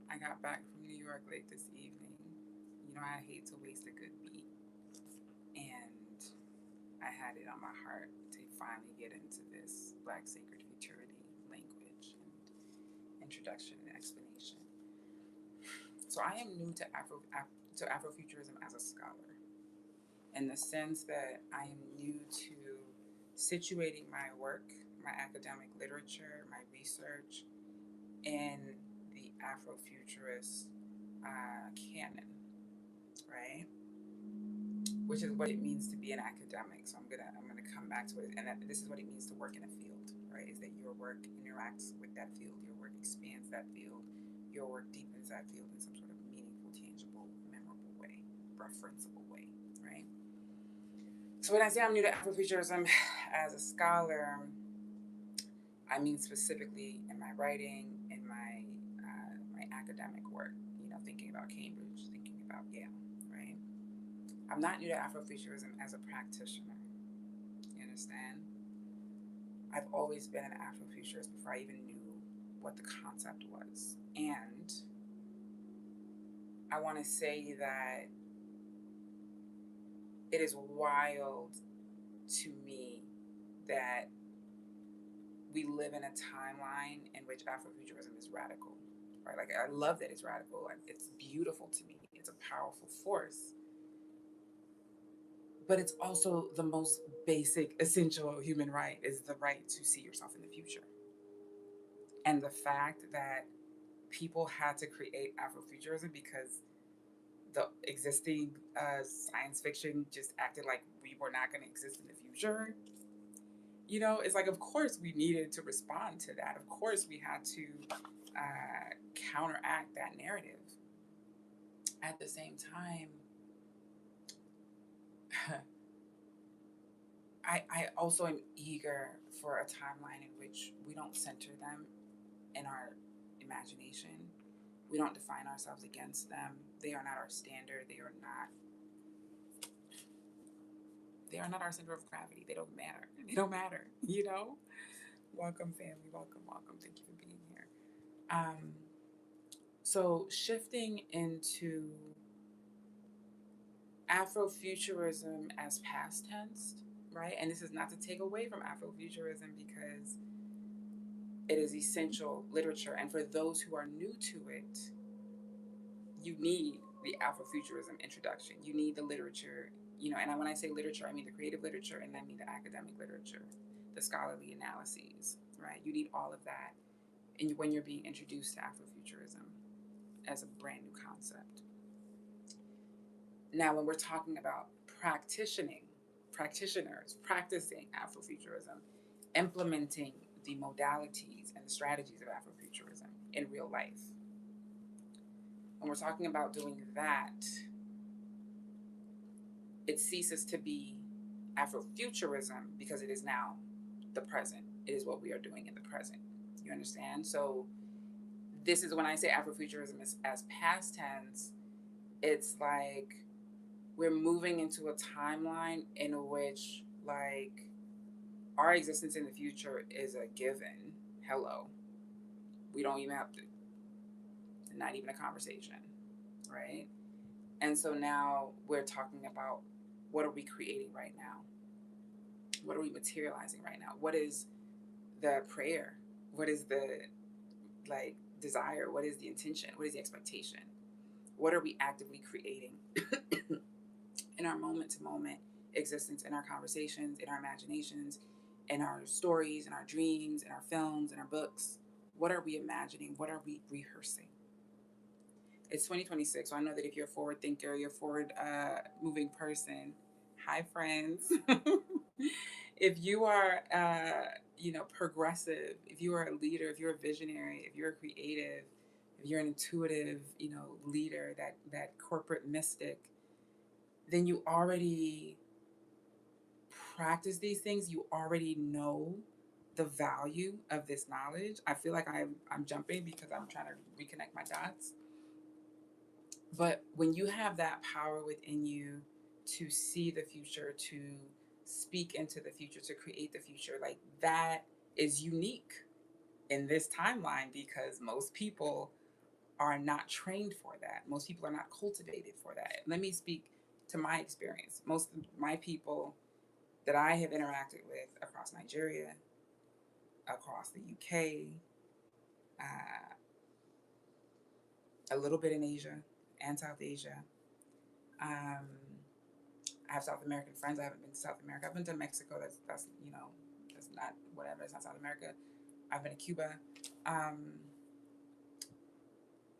I got back from New York late this evening. You know, I hate to waste a good beat. And I had it on my heart to finally get into this Black Sacred Futurity language and introduction and explanation. So I am new to Afrofuturism as a scholar, in the sense that I am new to situating my work, my academic literature, my research in the Afrofuturist canon, right? Which is what it means to be an academic. So I'm gonna come back to it, and this is what it means to work in a field, right? Is that your work interacts with that field, your work expands that field, your work deepens that field in some sort of meaningful, tangible, memorable way, referenceable way, right? So when I say I'm new to Afrofuturism as a scholar, I mean specifically in my writing, in my academic work. You know, thinking about Cambridge, thinking about Yale, right? I'm not new to Afrofuturism as a practitioner. You understand? I've always been an Afrofuturist before I even knew what the concept was. And I want to say that it is wild to me that we live in a timeline in which Afrofuturism is radical, right? Like, I love that it's radical. It's beautiful to me. It's a powerful force. But it's also the most basic, essential human right is the right to see yourself in the future. And the fact that people had to create Afrofuturism because the existing science fiction just acted like we were not going to exist in the future. You know, it's like, of course, we needed to respond to that. Of course, we had to counteract that narrative. At the same time, I also am eager for a timeline in which we don't center them in our imagination. We don't define ourselves against them. They are not our standard. They are not our center of gravity. They don't matter. They don't matter, you know? Welcome, family. Welcome, welcome. Thank you for being here. Um, so, shifting into Afrofuturism as past tense, right? And this is not to take away from Afrofuturism because it is essential literature. And for those who are new to it, you need the Afrofuturism introduction. You need the literature, you know, and when I say literature, I mean the creative literature and I mean the academic literature, the scholarly analyses, right? You need all of that when you're being introduced to Afrofuturism as a brand new concept. Now, when we're talking about practitioners practicing Afrofuturism, implementing the modalities and the strategies of Afrofuturism in real life, when we're talking about doing that, it ceases to be Afrofuturism because it is now the present. It is what we are doing in the present. You understand? So this is when I say Afrofuturism is as past tense, it's like we're moving into a timeline in which, like, our existence in the future is a given. Hello. We don't even have to, not even a conversation, right? And so now we're talking about, what are we creating right now? What are we materializing right now? What is the prayer? What is the, like, desire? What is the intention? What is the expectation? What are we actively creating in our moment to moment existence, in our conversations, in our imaginations, in our stories, in our dreams, in our films, in our books? What are we imagining? What are we rehearsing? It's 2026, so I know that if you're a forward thinker, you're a forward moving person. Hi, friends. If you are, progressive, if you are a leader, if you're a visionary, if you're a creative, if you're an intuitive, leader, that corporate mystic, then you already practice these things. You already know the value of this knowledge. I feel like I'm jumping because I'm trying to reconnect my dots. But when you have that power within you to see the future, to speak into the future, to create the future, like, that is unique in this timeline because most people are not trained for that. Most people are not cultivated for that. Let me speak to my experience. Most of my people that I have interacted with across Nigeria, across the UK, uh, a little bit in Asia and South Asia. Um, I have South American friends. I haven't been to South America. I've been to Mexico. That's that's not whatever. It's not South America. I've been to Cuba, um,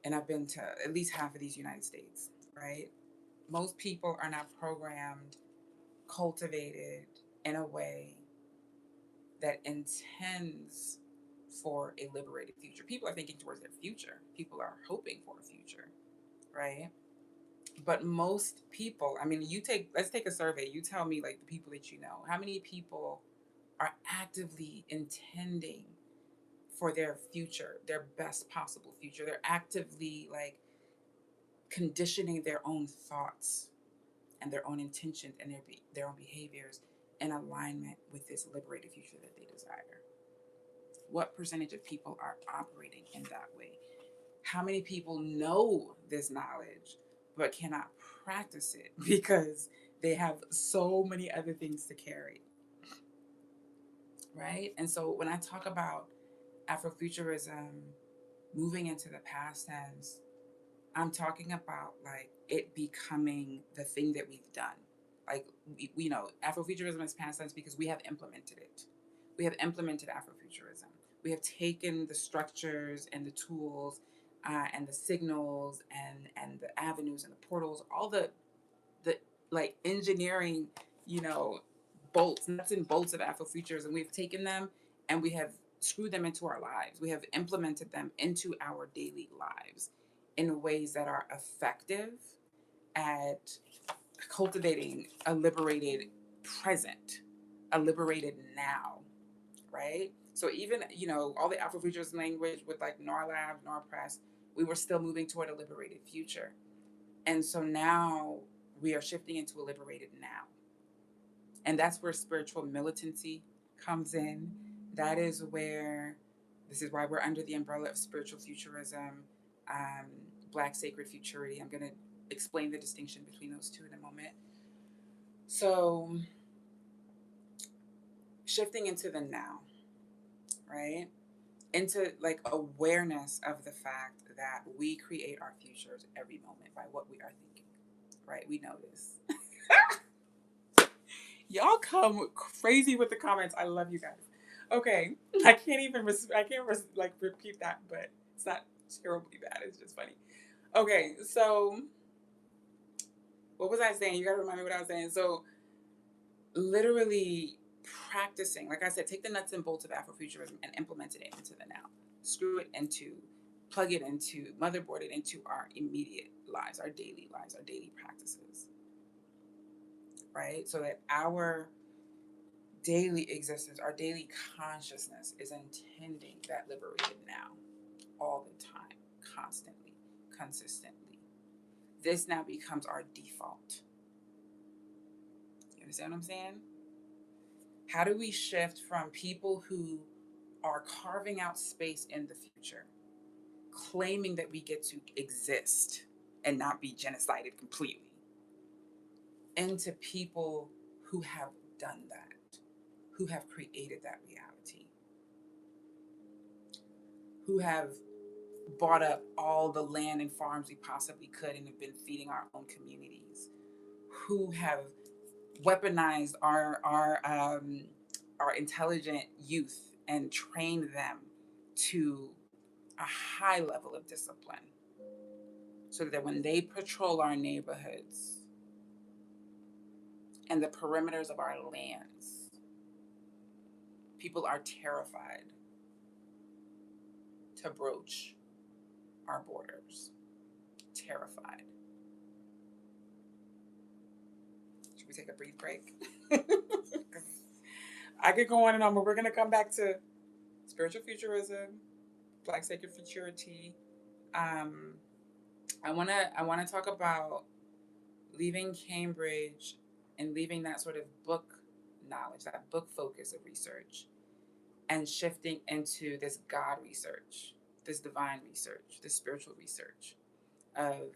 and I've been to at least half of these United States. Right. Most people are not programmed, cultivated in a way that intends for a liberated future. People are thinking towards their future. People are hoping for a future, right? But most people, I mean, let's take a survey. You tell me, like, the people that you know, how many people are actively intending for their future, their best possible future? They're actively, like, conditioning their own thoughts and their own intentions and their own behaviors in alignment with this liberated future that they desire. What percentage of people are operating in that way? How many people know this knowledge but cannot practice it because they have so many other things to carry, right? And so when I talk about Afrofuturism moving into the past tense, I'm talking about like it becoming the thing that we've done. Like we know Afrofuturism is past tense because we have implemented it. We have implemented Afrofuturism. We have taken the structures and the tools and the signals and the avenues and the portals, all the like engineering, you know, nuts and bolts of Afrofuturism. We've taken them and we have screwed them into our lives. We have implemented them into our daily lives in ways that are effective at cultivating a liberated present, a liberated now, right? So even, you know, all the Afrofuturist language with like Nora Lab, Nora Press, we were still moving toward a liberated future. And so now we are shifting into a liberated now. And that's where spiritual militancy comes in. That is where, this is why we're under the umbrella of spiritual futurism, um, Black sacred futurity. I'm going to explain the distinction between those two in a moment. So, shifting into the now, right? Into like awareness of the fact that we create our futures every moment by what we are thinking, right? We know this. Y'all come crazy with the comments. I love you guys. Okay, I can't even like repeat that, but it's not terribly bad. It's just funny. Okay, so what was I saying? You gotta remind me what I was saying. So literally practicing, like I said, take the nuts and bolts of Afrofuturism and implement it into the now. Screw it into, plug it into, motherboard it into our immediate lives, our daily lives, our daily practices, right? So that our daily existence, our daily consciousness is intending that liberated now all the time, constantly, consistently. This now becomes our default. You understand what I'm saying? How do we shift from people who are carving out space in the future, claiming that we get to exist and not be genocided completely, into people who have done that, who have created that reality, who have bought up all the land and farms we possibly could and have been feeding our own communities, who have weaponized our intelligent youth and trained them to a high level of discipline so that when they patrol our neighborhoods and the perimeters of our lands, people are terrified to broach our borders. Terrified. Should we take a brief break? I could go on and on, but we're going to come back to spiritual futurism, Black sacred futurity. Um, I wanna talk about leaving Cambridge and leaving that sort of book knowledge, that book focus of research, and shifting into this God research, this divine research, this spiritual research of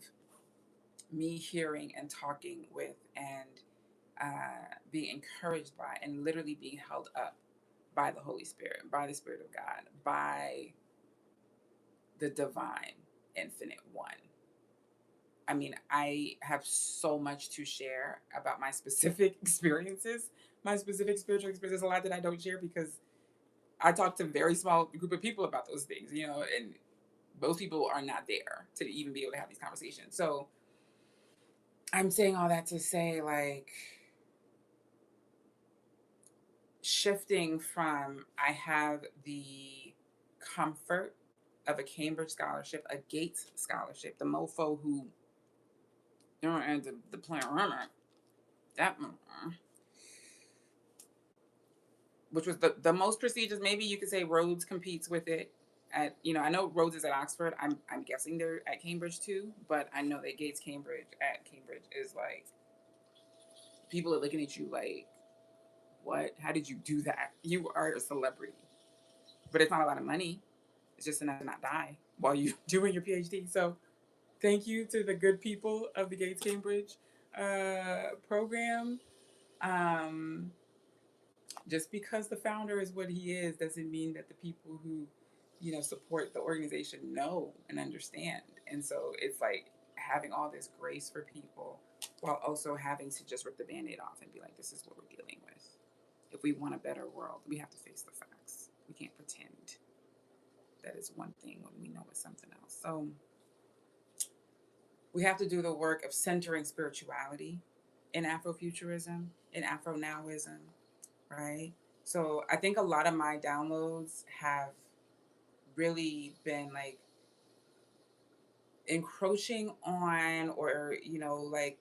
me hearing and talking with and being encouraged by and literally being held up by the Holy Spirit, by the Spirit of God, by the divine, infinite one. I mean, I have so much to share about my specific experiences, my specific spiritual experiences. There's a lot that I don't share because I talk to a very small group of people about those things, you know, and most people are not there to even be able to have these conversations. So I'm saying all that to say, like, shifting from I have the comfort of a Cambridge scholarship, a Gates scholarship, the mofo who, you know, and the plant runner, that, which was the most prestigious. Maybe you could say Rhodes competes with it. At, you know, I know Rhodes is at Oxford. I'm guessing they're at Cambridge too, but I know that Gates Cambridge at Cambridge is like, people are looking at you like, what? How did you do that? You are a celebrity, but it's not a lot of money. It's just enough to not die while you're doing your PhD. So thank you to the good people of the Gates Cambridge program. Um, just because the founder is what he is doesn't mean that the people who, you know, support the organization know and understand. And so it's like having all this grace for people while also having to just rip the band-aid off and be like, this is what we're dealing with. If we want a better world, we have to face the facts. We can't pretend that it's one thing when we know it's something else. So we have to do the work of centering spirituality in Afrofuturism, in Afro-Nowism, right? So I think a lot of my downloads have really been like encroaching on, or, you know, like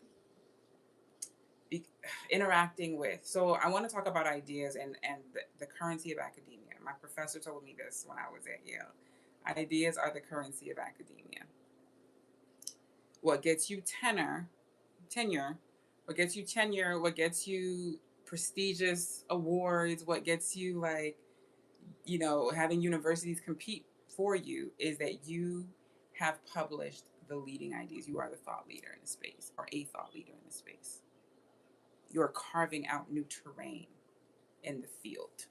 be, interacting with. So I want to talk about ideas and the currency of academia. My professor told me this when I was at Yale. Ideas are the currency of academia. What gets you tenure, what gets you tenure, what gets you prestigious awards, what gets you, like, you know, having universities compete for you is that you have published the leading ideas. You are the thought leader in the space, or a thought leader in the space. You're carving out new terrain in the field,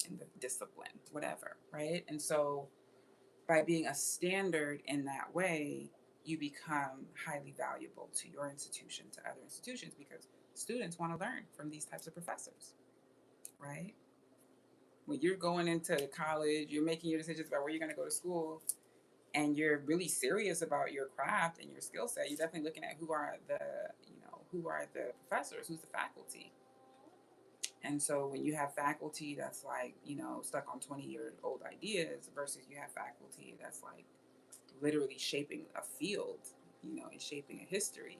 in the discipline, whatever, right? And so by being a standard in that way, you become highly valuable to your institution, to other institutions, because students want to learn from these types of professors, right? When you're going into college, you're making your decisions about where you're going to go to school, and you're really serious about your craft and your skill set. You're definitely looking at who are the, you know, who are the professors, who's the faculty. And so when you have faculty that's like, you know, stuck on 20-year-old ideas versus you have faculty that's like literally shaping a field, you know, and shaping a history,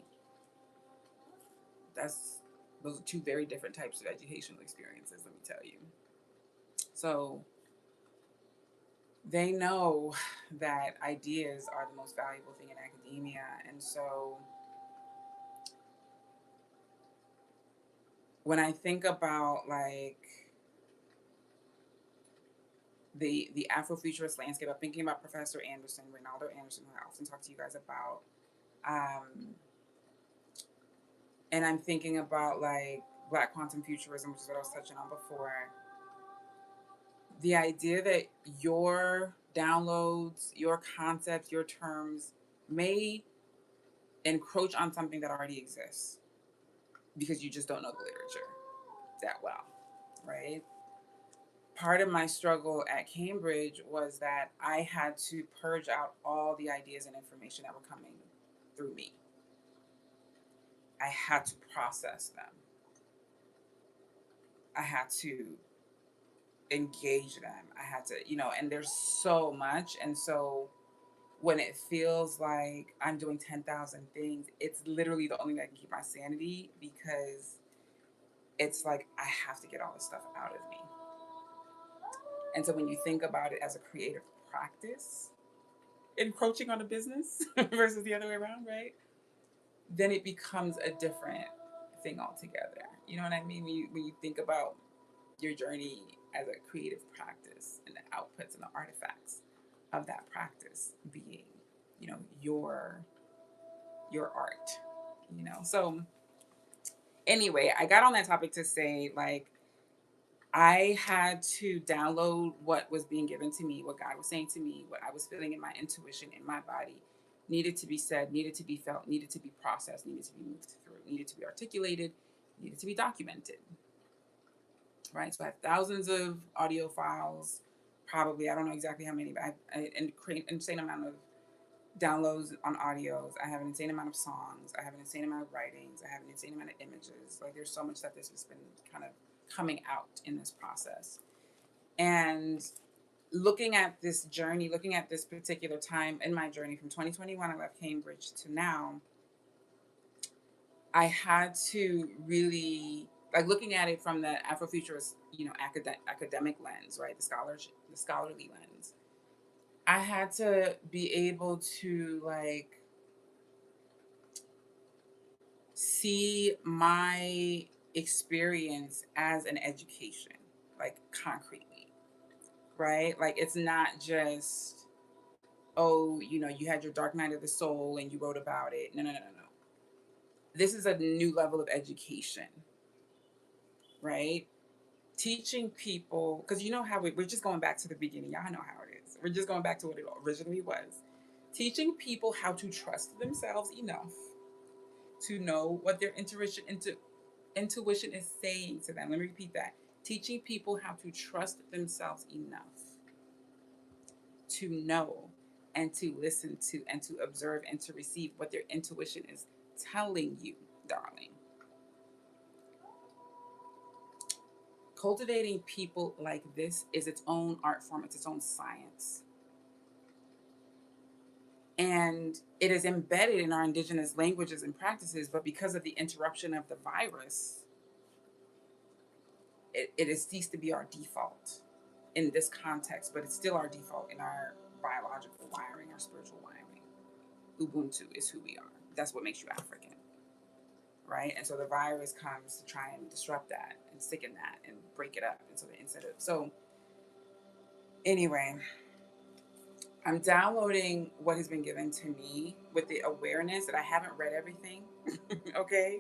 that's, those are two very different types of educational experiences, let me tell you. So they know that ideas are the most valuable thing in academia. And so when I think about like the Afrofuturist landscape, I'm thinking about Professor Anderson, Reynaldo Anderson, who I often talk to you guys about. And I'm thinking about like Black quantum futurism, which is what I was touching on before. The idea that your downloads, your concepts, your terms may encroach on something that already exists because you just don't know the literature that well, right? Part of my struggle at Cambridge was that I had to purge out all the ideas and information that were coming through me. I had to process them. I had to engage them. I had to, you know, and there's so much. And so when it feels like I'm doing 10,000 things, it's literally the only thing that can keep my sanity, because it's like I have to get all this stuff out of me. And so when you think about it as a creative practice, encroaching on a business versus the other way around, right? Then it becomes a different thing altogether. You know what I mean? When you think about your journey as a creative practice and the outputs and the artifacts of that practice being, you know, your art, you know. So anyway, I got on that topic to say, like, I had to download what was being given to me, what God was saying to me, what I was feeling in my intuition, in my body, needed to be said, needed to be felt, needed to be processed, needed to be moved through, needed to be articulated, needed to be documented. Right. So I have thousands of audio files, probably, I don't know exactly how many, but and create an insane amount of downloads on audios. I have an insane amount of songs. I have an insane amount of writings. I have an insane amount of images. Like, there's so much stuff that's just been kind of coming out in this process. And looking at this journey, looking at this particular time in my journey from 2021, I left Cambridge, to now, I had to really, like, looking at it from the Afrofuturist, you know, academic lens, right? The scholarly lens. I had to be able to, like, see my experience as an education, like, concretely, right? Like, it's not just, oh, you know, you had your dark night of the soul and you wrote about it. No, no, no, no, no. This is a new level of education, right? Teaching people, because you know how we're just going back to the beginning. Y'all know how it is. We're just going back to what it originally was. Teaching people how to trust themselves enough to know what their intuition is saying to them. Let me repeat that. Teaching people how to trust themselves enough to know and to listen to and to observe and to receive what their intuition is telling you, darling. Cultivating people like this is its own art form, it's its own science. And it is embedded in our indigenous languages and practices, but because of the interruption of the virus, it has ceased to be our default in this context, but it's still our default in our biological wiring, our spiritual wiring. Ubuntu is who we are. That's what makes you African, right? And so the virus comes to try and disrupt that and sicken that and break it up. And so anyway, I'm downloading what has been given to me with the awareness that I haven't read everything. Okay.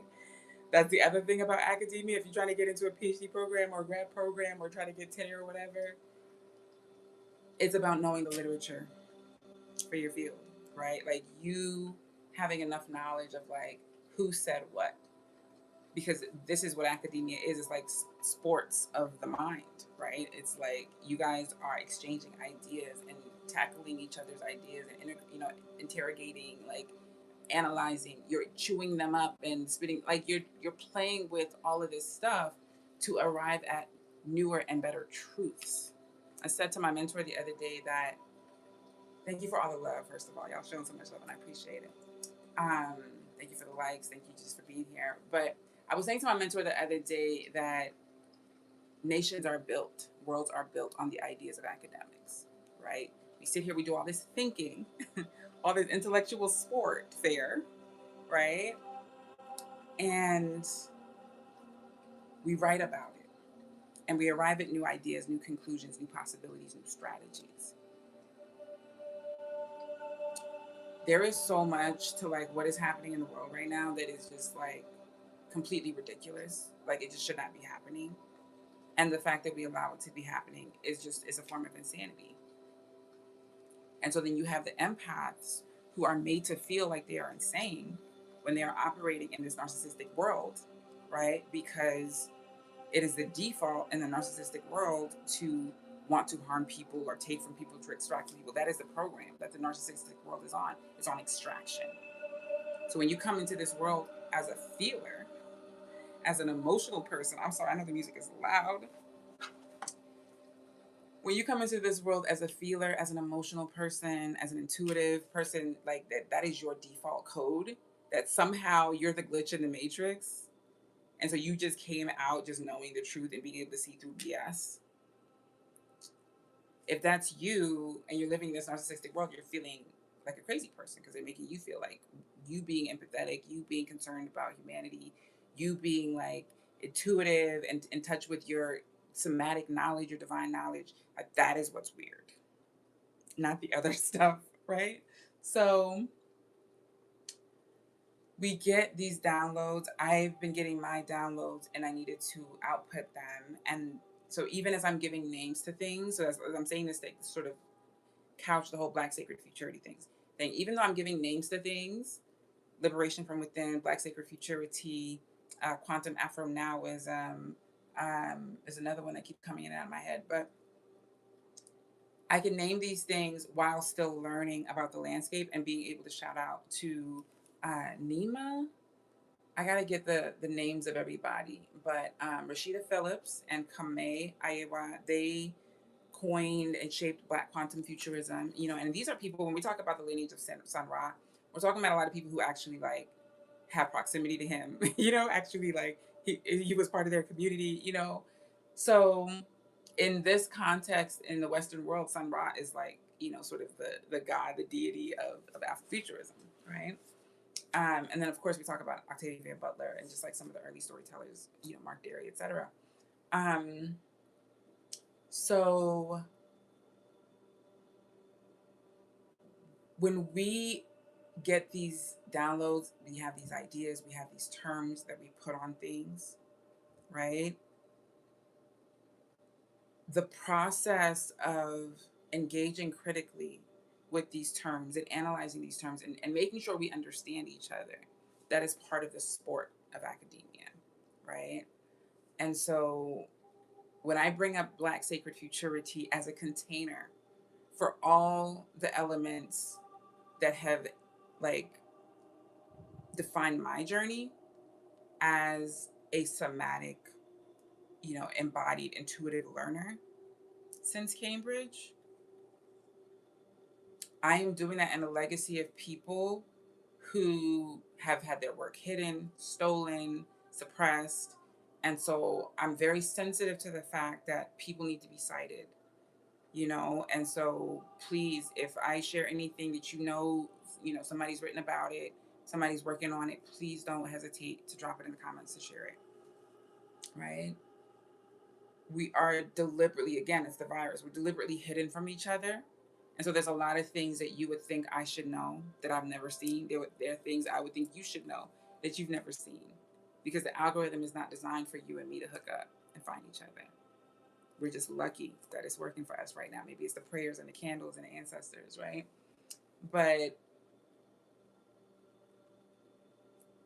That's the other thing about academia. If you're trying to get into a PhD program or grad program or try to get tenure or whatever, it's about knowing the literature for your field, right? Like, you having enough knowledge of, like, who said what, because this is what academia is. It's like sports of the mind, right? It's like you guys are exchanging ideas and tackling each other's ideas and interrogating, like, analyzing. You're chewing them up and spitting, like, you're playing with all of this stuff to arrive at newer and better truths. I said to my mentor the other day that, thank you for all the love, first of all. Y'all showing so much love and I appreciate it. Um, Thank you for the likes. Thank you just for being here. But I was saying to my mentor the other day that nations are built, worlds are built on the ideas of academics, right? We sit here, we do all this thinking, all this intellectual sport fair, right? And we write about it. And we arrive at new ideas, new conclusions, new possibilities, new strategies. There is so much to, like, what is happening in the world right now that is just, like, completely ridiculous. Like, it just should not be happening. And the fact that we allow it to be happening is a form of insanity. And so then you have the empaths who are made to feel like they are insane when they are operating in this narcissistic world, right? Because it is the default in the narcissistic world to want to harm people or take from people to extract from people. That is the program that the narcissistic world is on. It's on extraction. So when you come into this world as a feeler, as an emotional person, I'm sorry, I know the music is loud. When you come into this world as a feeler, as an emotional person, as an intuitive person, like, that is your default code, that somehow you're the glitch in the matrix. And so you just came out just knowing the truth and being able to see through BS. If that's you and you're living in this narcissistic world, you're feeling like a crazy person because they're making you feel like you being empathetic, you being concerned about humanity, you being, like, intuitive and in touch with your somatic knowledge, your divine knowledge, like, that is what's weird. not the other stuff, right? So we get these downloads. I've been getting my downloads and I needed to output them. And so even as I'm giving names to things, so as I'm saying this to sort of couch the whole Black Sacred Futurity thing, even though I'm giving names to things, Liberation from Within, Black Sacred Futurity, Quantum Afro is another one that keeps coming in and out of my head. But I can name these things while still learning about the landscape and being able to shout out to Nima. I gotta get the names of everybody, but Rashida Phillips and Kame Ayewa, they coined and shaped Black quantum futurism. And these are people, when we talk about the lineage of Sun Ra, we're talking about a lot of people who actually like have proximity to him. Actually like he was part of their community. So in this context, in the Western world, Sun Ra is like sort of the god, the deity of Afrofuturism, right? And then, of course, we talk about Octavia Butler and just like some of the early storytellers, Mark Derry, etc. Um, so when we get these downloads, we have these ideas, we have these terms that we put on things, right? The process of engaging critically with these terms and analyzing these terms and making sure we understand each other, that is part of the sport of academia, right? And so when I bring up Black Sacred Futurity as a container for all the elements that have like defined my journey as a somatic, embodied intuitive learner since Cambridge, I am doing that in a legacy of people who have had their work hidden, stolen, suppressed. And so I'm very sensitive to the fact that people need to be cited. And so please, if I share anything that somebody's written about it, somebody's working on it, please don't hesitate to drop it in the comments to share it, right? We are deliberately, again, it's the virus, we're deliberately hidden from each other. And so there's a lot of things that you would think I should know that I've never seen. There are things I would think you should know that you've never seen, because the algorithm is not designed for you and me to hook up and find each other. We're just lucky that it's working for us right now. Maybe it's the prayers and the candles and the ancestors, right? But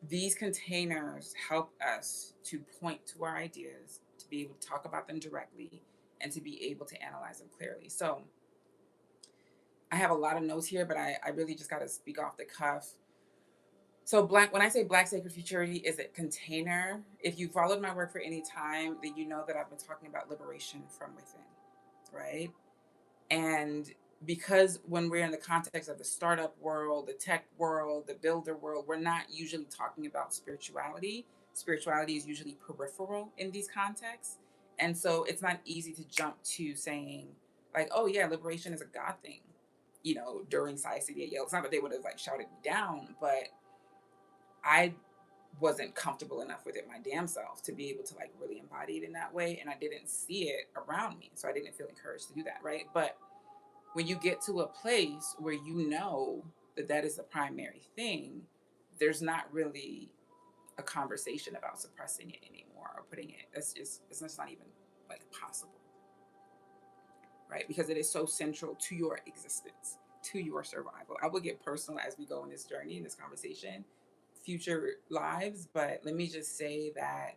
these containers help us to point to our ideas, to be able to talk about them directly, and to be able to analyze them clearly. So I have a lot of notes here, but I really just got to speak off the cuff. So when I say Black Sacred Futurity is a container, if you followed my work for any time, then you know that I've been talking about liberation from within, right? And because when we're in the context of the startup world, the tech world, the builder world, we're not usually talking about spirituality. Spirituality is usually peripheral in these contexts. And so it's not easy to jump to saying, like, oh, yeah, liberation is a God thing, during Sci City at Yale. It's not that they would have like shouted me down, but I wasn't comfortable enough with it my damn self to be able to like really embody it in that way. And I didn't see it around me. So I didn't feel encouraged to do that, right? But when you get to a place where you know that that is the primary thing, there's not really a conversation about suppressing it anymore or putting it. It's just not even like possible, right? Because it is so central to your existence, to your survival. I will get personal as we go in this journey, in this conversation, future lives, but let me just say that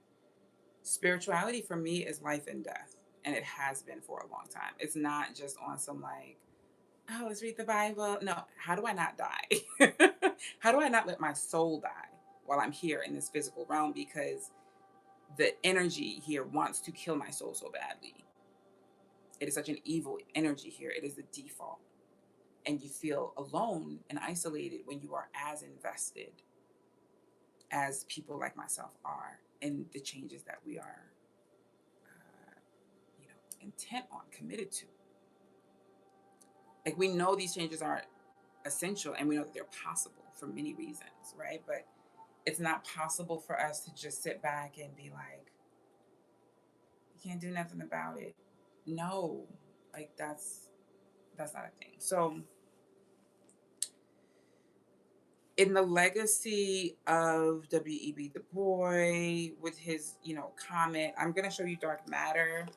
spirituality for me is life and death, and it has been for a long time. It's not just on some like, oh, let's read the Bible. No, how do I not die? How do I not let my soul die while I'm here in this physical realm? Because the energy here wants to kill my soul so badly. It is such an evil energy here. It is the default. And you feel alone and isolated when you are as invested as people like myself are in the changes that we are, intent on, committed to. Like, we know these changes are essential and we know that they're possible for many reasons, right? But it's not possible for us to just sit back and be like, you can't do nothing about it. No, like that's That's not a thing. So in the legacy of W.E.B. Du Bois with his, comment, I'm going to show you Dark Matter.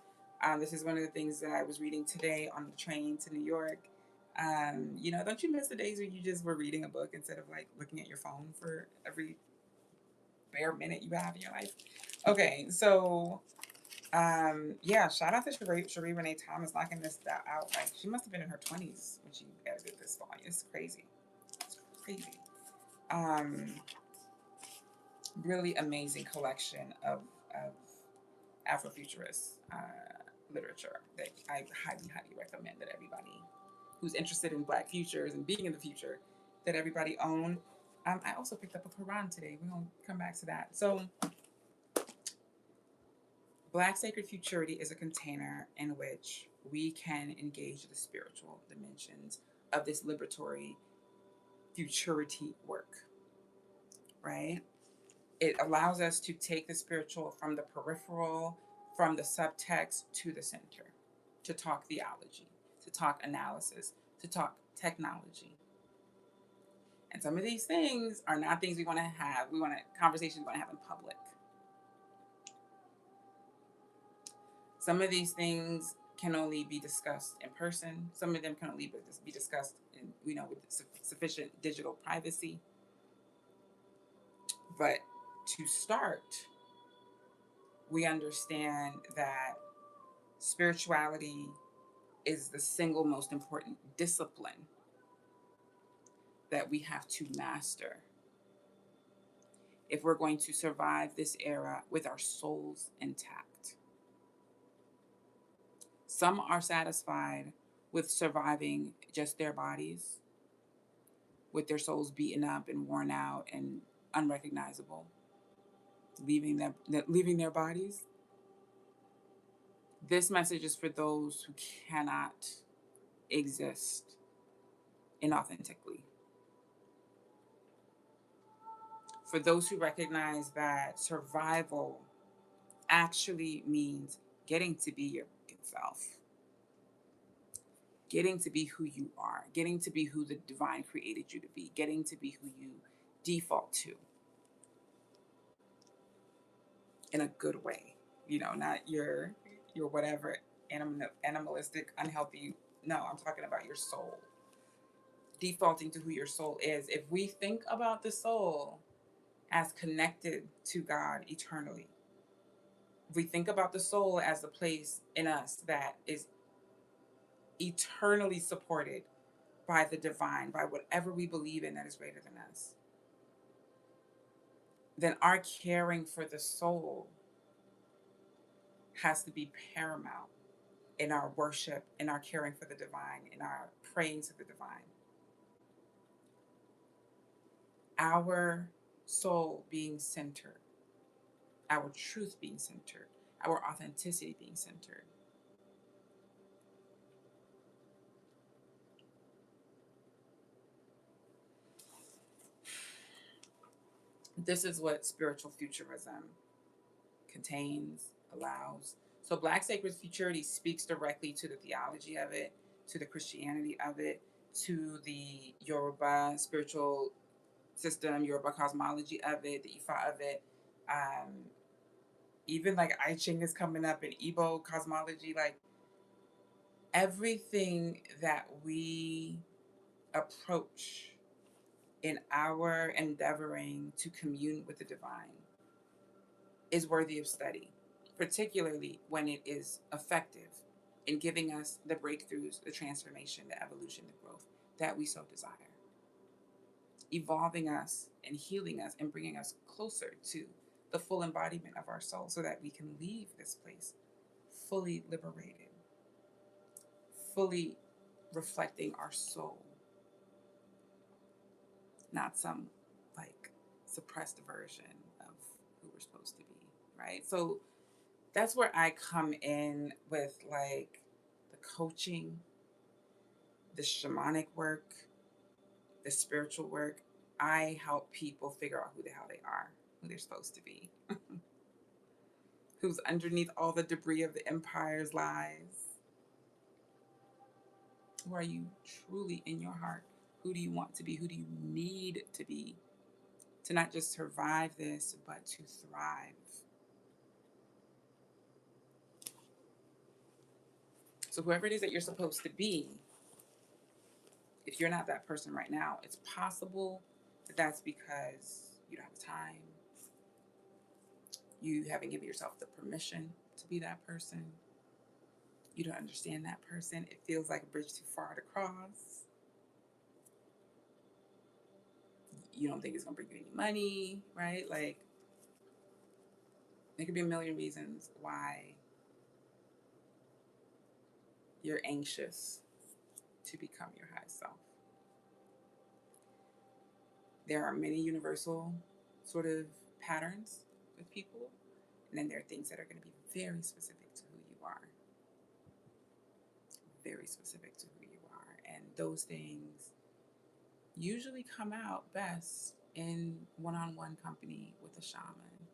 This is one of the things that I was reading today on the train to New York. Don't you miss the days where you just were reading a book instead of like looking at your phone for every bare minute you have in your life? Okay, so yeah, shout out to Cherie Renee Thomas knocking this out. Like she must have been in her 20s when she edited this volume. It's crazy. It's crazy. Um, Really amazing collection of Afrofuturist literature that I highly, highly recommend that everybody who's interested in Black futures and being in the future, that everybody own. I also picked up a Quran today. We're going to come back to that. So, Black Sacred Futurity is a container in which we can engage the spiritual dimensions of this liberatory futurity work, right? It allows us to take the spiritual from the peripheral, from the subtext to the center, to talk theology, to talk analysis, to talk technology. And some of these things are not things we want to have. We want conversations we want to have in public. Some of these things can only be discussed in person. Some of them can only be discussed in, with sufficient digital privacy. But to start, we understand that spirituality is the single most important discipline that we have to master if we're going to survive this era with our souls intact. Some are satisfied with surviving just their bodies, with their souls beaten up and worn out and unrecognizable, leaving their bodies. This message is for those who cannot exist inauthentically. For those who recognize that survival actually means getting to be your self, getting to be who you are, getting to be who the divine created you to be, getting to be who you default to in a good way, not your whatever animalistic, unhealthy. No, I'm talking about your soul. Defaulting to who your soul is. If we think about the soul as connected to God eternally, if we think about the soul as the place in us that is eternally supported by the divine, by whatever we believe in that is greater than us, then our caring for the soul has to be paramount in our worship, in our caring for the divine, in our praying to the divine. Our soul being centered, our truth being centered, our authenticity being centered. This is what spiritual futurism contains, allows. So Black Sacred Futurity speaks directly to the theology of it, to the Christianity of it, to the Yoruba spiritual system, Yoruba cosmology of it, the Ifa of it. Even like I Ching is coming up in Igbo cosmology, like everything that we approach in our endeavoring to commune with the divine is worthy of study, particularly when it is effective in giving us the breakthroughs, the transformation, the evolution, the growth that we so desire, evolving us and healing us and bringing us closer to the full embodiment of our soul so that we can leave this place fully liberated, fully reflecting our soul, not some like suppressed version of who we're supposed to be, right? So that's where I come in with like the coaching, the shamanic work, the spiritual work. I help people figure out who the hell they are, who they're supposed to be, who's underneath all the debris of the empire's lies, Who are you truly in your heart? Who do you want to be? Who do you need to be to not just survive this, but to thrive? So, whoever it is that you're supposed to be, if you're not that person right now, it's possible that that's because you don't have time, you haven't given yourself the permission to be that person, you don't understand that person, it feels like a bridge too far to cross, you don't think it's gonna bring you any money, right? Like, there could be a million reasons why you're anxious to become your highest self. There are many universal sort of patterns with people, and then there are things that are going to be very specific to who you are. Very specific to who you are. And those things usually come out best in one on one company with a shaman,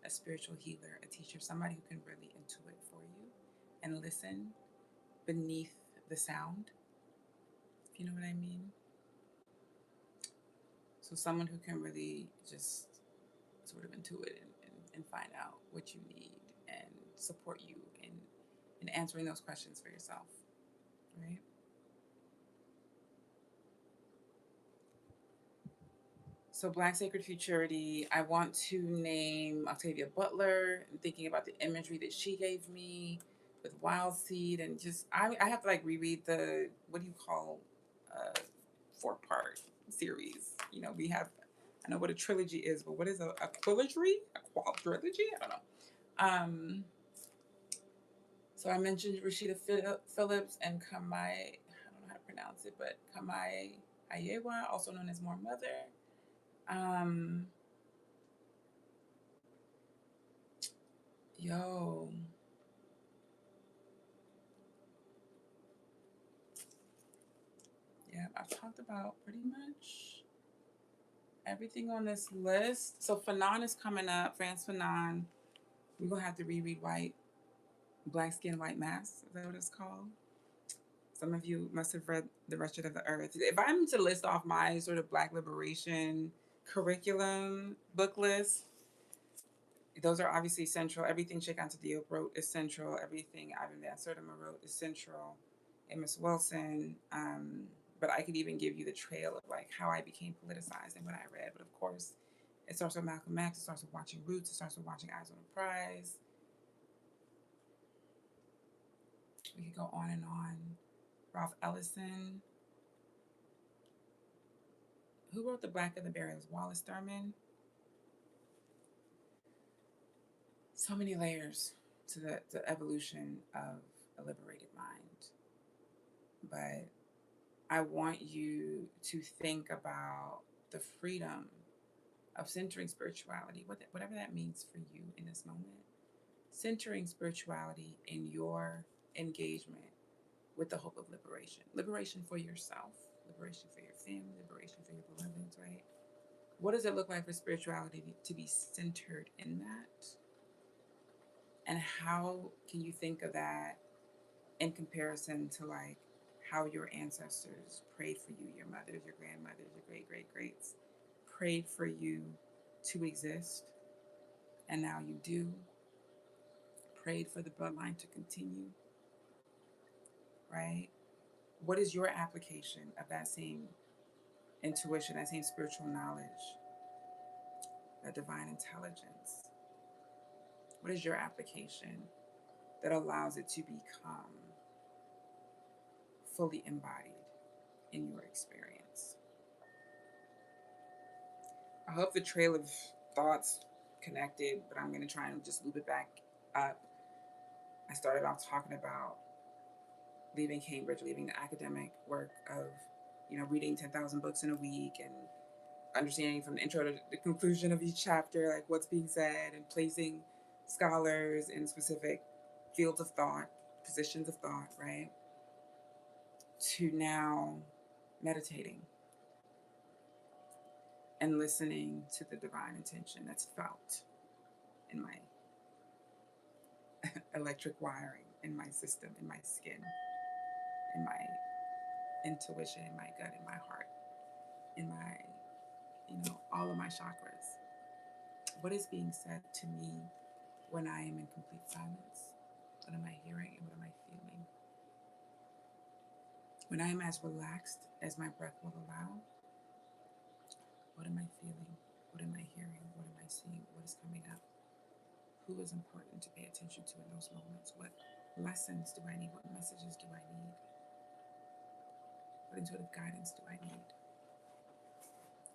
a spiritual healer, a teacher, somebody who can really intuit for you and listen beneath the sound, if you know what I mean. So, someone who can really just sort of intuit and find out what you need and support you in answering those questions for yourself, right? So, Black Sacred Futurity, I want to name Octavia Butler. I'm thinking about the imagery that she gave me with Wild Seed, and just I have to like reread the, what do you call, uh, 4-part series. You know, we have, I know what a trilogy is, but what is a quadrilogy? A quadrilogy? I don't know. So I mentioned Rashida Phillips and Kamai, I don't know how to pronounce it, but Kamai Ayewa, also known as More Mother. Um, yo, yeah, I've talked about pretty much everything on this list. So Fanon is coming up, France Fanon. We're going to have to reread Black Skin, White Mass. Is that what it's called? Some of you must have read The Wretched of the Earth. If I'm to list off my sort of Black liberation curriculum book list, those are obviously central. Everything Sheikh Diop wrote is central. Everything Ivan Van Sertima wrote is central. Amos Wilson. But I could even give you the trail of like how I became politicized and what I read. But of course, it starts with Malcolm X. It starts with watching Roots. It starts with watching Eyes on the Prize. We could go on and on. Ralph Ellison. Who wrote The Black of the Berries? Wallace Thurman. So many layers to the evolution of a liberated mind. But I want you to think about the freedom of centering spirituality, whatever that means for you in this moment. Centering spirituality in your engagement with the hope of liberation. Liberation for yourself, liberation for your family, liberation for your beloveds, right? What does it look like for spirituality to be centered in that? And how can you think of that in comparison to like how your ancestors prayed for you, your mothers, your grandmothers, your great great greats prayed for you to exist, and now you do, prayed for the bloodline to continue, right? What is your application of that same intuition, that same spiritual knowledge, that divine intelligence? What is your application that allows it to become fully embodied in your experience? I hope the trail of thoughts connected, but I'm going to try and just loop it back up. I started off talking about leaving Cambridge, leaving the academic work of, reading 10,000 books in a week and understanding from the intro to the conclusion of each chapter, like what's being said, and placing scholars in specific fields of thought, positions of thought, right? To now meditating and listening to the divine intention that's felt in my electric wiring, in my system, in my skin, in my intuition, in my gut, in my heart, in my, all of my chakras. What is being said to me when I am in complete silence? What am I hearing and what am I feeling? When I am as relaxed as my breath will allow, what am I feeling? What am I hearing? What am I seeing? What is coming up? Who is important to pay attention to in those moments? What lessons do I need? What messages do I need? What intuitive guidance do I need?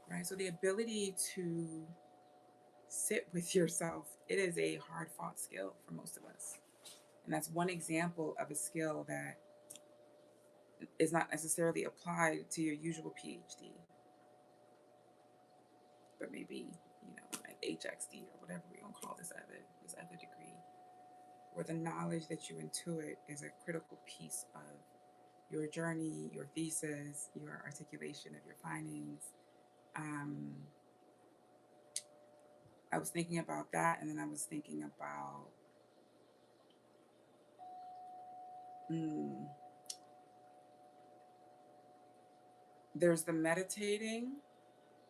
Right? So the ability to sit with yourself, it is a hard fought skill for most of us. And that's one example of a skill that is not necessarily applied to your usual PhD, but maybe, an HXD or whatever we're going to call this other degree, where the knowledge that you intuit is a critical piece of your journey, your thesis, your articulation of your findings. I was thinking about that, and then I was thinking about there's the meditating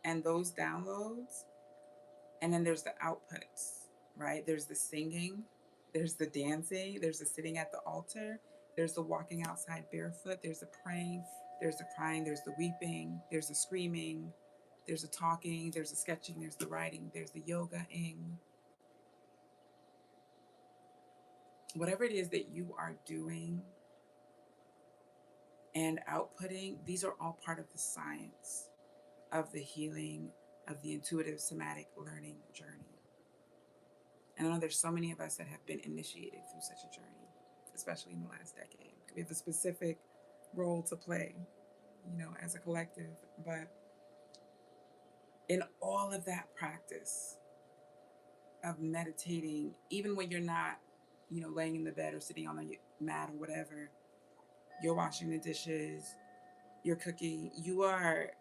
and those downloads, and then there's the outputs, right? There's the singing, there's the dancing, there's the sitting at the altar, there's the walking outside barefoot, there's the praying, there's the crying, there's the weeping, there's the screaming, there's the talking, there's the sketching, there's the writing, there's the yoga-ing. Whatever it is that you are doing and outputting, these are all part of the science of the healing of the intuitive somatic learning journey. And I know there's so many of us that have been initiated through such a journey, especially in the last decade. We have a specific role to play, as a collective. But in all of that practice of meditating, even when you're not, laying in the bed or sitting on a mat or whatever, you're washing the dishes, you're cooking, you are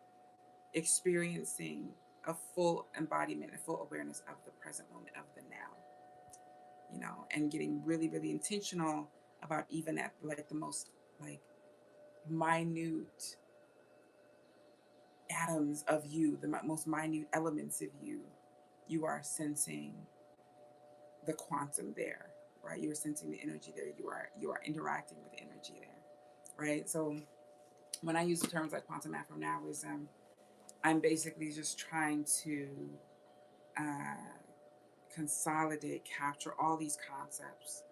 experiencing a full embodiment, a full awareness of the present moment, of the now. And getting really, really intentional about even at like the most like minute atoms of you, the most minute elements of you, you are sensing the quantum there, right? You are sensing the energy there. You are interacting with the energy there, right? So when I use terms like quantum Afro-Nowism, I'm basically just trying to consolidate, capture all these concepts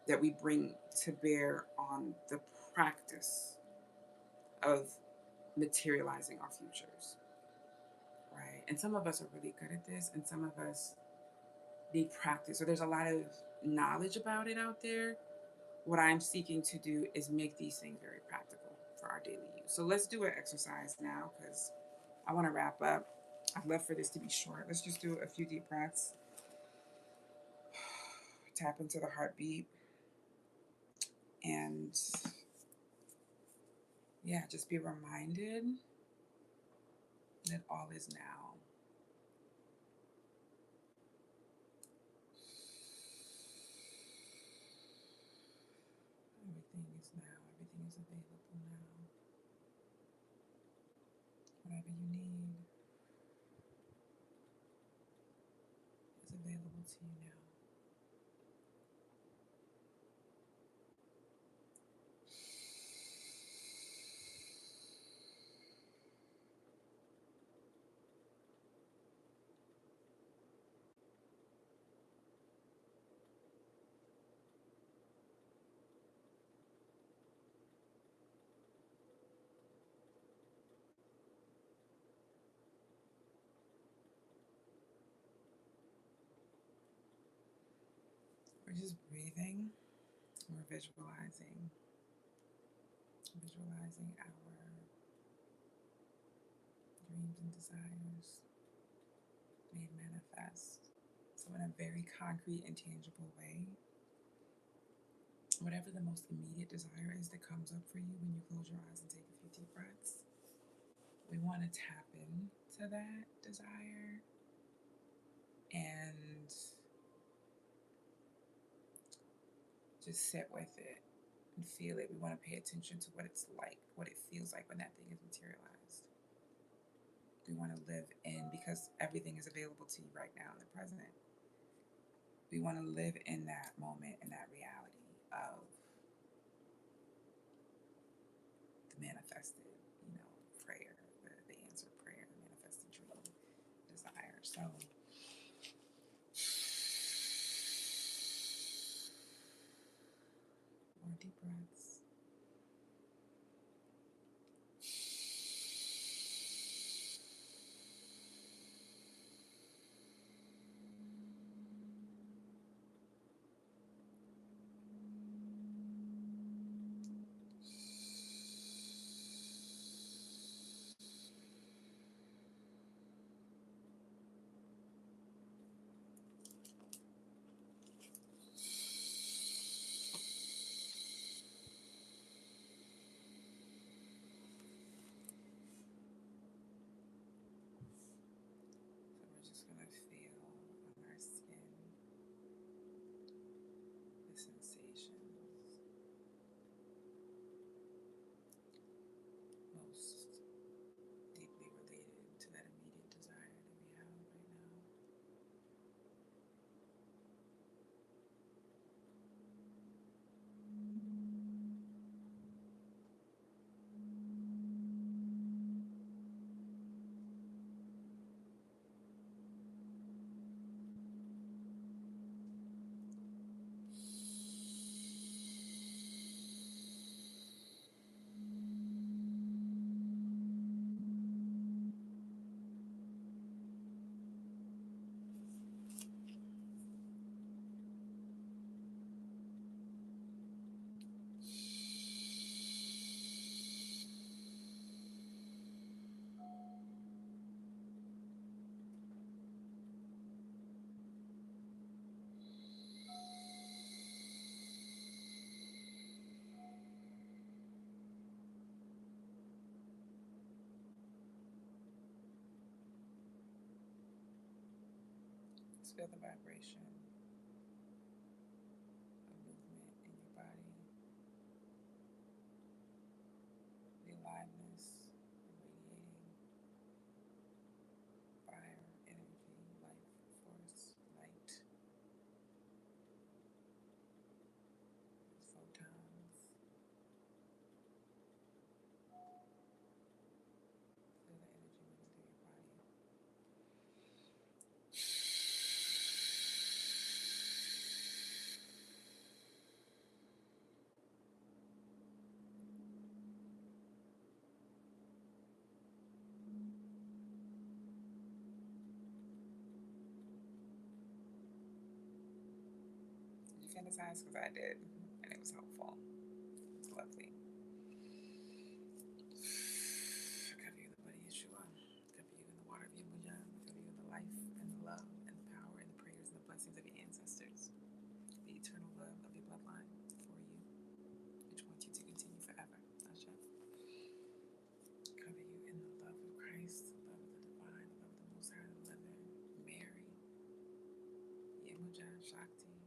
that we bring to bear on the practice of materializing our futures, right? And some of us are really good at this, and some of us need practice. So there's a lot of knowledge about it out there. What I'm seeking to do is make these things very practical for our daily use. So let's do an exercise now, because I want to wrap up. I'd love for this to be short. Let's just do a few deep breaths. Tap into the heartbeat. And yeah, just be reminded that all is now. Everything is now. Everything is available now. Whatever you need is available to you now. We're just breathing. We're visualizing our dreams and desires made manifest. So in a very concrete and tangible way, whatever the most immediate desire is that comes up for you when you close your eyes and take a few deep breaths, we want to tap into that desire and just sit with it. and feel it. We want to pay attention to what it's like, what it feels like when that thing is materialized. We want to live in, because everything is available to you right now in the present. We want to live in that moment, in that reality of the manifested, prayer, the answered prayer, the manifested dream, desire. So more deep breaths. So we're just going to feel on our skin the sensations most deeply related to that immediate desire that we have right now. Just feel the vibration of movement in your body, the aliveness radiating fire, energy, life, force, light, photons. Feel the energy moving through your body. You fantasize? Because I did, and it was helpful. It was lovely. Cover you in the blood of Yeshua. Cover you in the water of Yemuja. Cover you in the life and the love and the power and the prayers and the blessings of your ancestors. The eternal love of your bloodline for you, which wants you to continue forever. Asha. Cover you in the love of Christ, the love of the divine, the love of the Most High, the Mother, Mary, Yemuja, Shakti,